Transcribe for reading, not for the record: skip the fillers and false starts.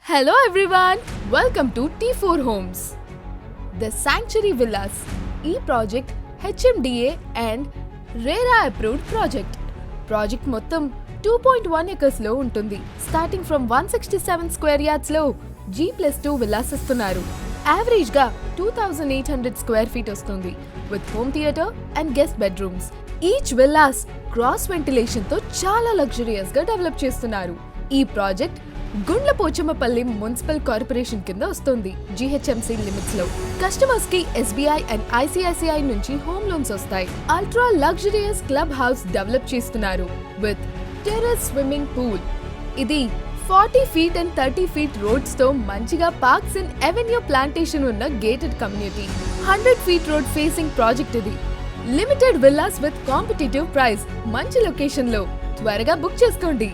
Hello everyone, welcome to T4 Homes. The Sanctuary Villas. ఈ project HMDA and RERA approved project. Project మొత్తం 2.1 acres లో ఉంటుంది. Starting from 167 square yards లో G+2 villas ఇస్తున్నారు. Average గా 2800 square feet వస్తుంది with home theatre and guest bedrooms. Each villas cross ventilation తో చాలా లగ్జరియస్ గా డెవలప్ చేస్తున్నారు. ఈ ప్రాజెక్ట్ గుండ్లపోచమ్మపల్లి మున్సిపల్ కార్పొరేషన్ కింద వస్తుంది. GHMC లిమిట్స్ లో కస్టమర్స్ కి SBI అండ్ ICICI నుంచి హోమ్ లోన్స్ వస్తాయి. Ultra luxurious club house develop చేస్తున్నారు విత్ టెర్రస్ స్విమ్మింగ్ పూల్. ఇది 40 feet అండ్ 30 feet రోడ్స్ తో మంచిగా పార్క్స్ అండ్ ఎవెన్యూ ప్లాంటేషన్ ఉన్న gated community. 100 feet road facing project ఇది. Limited villas with competitive price. మంచి location లో త్వరగా బుక్ చేసుకోండి.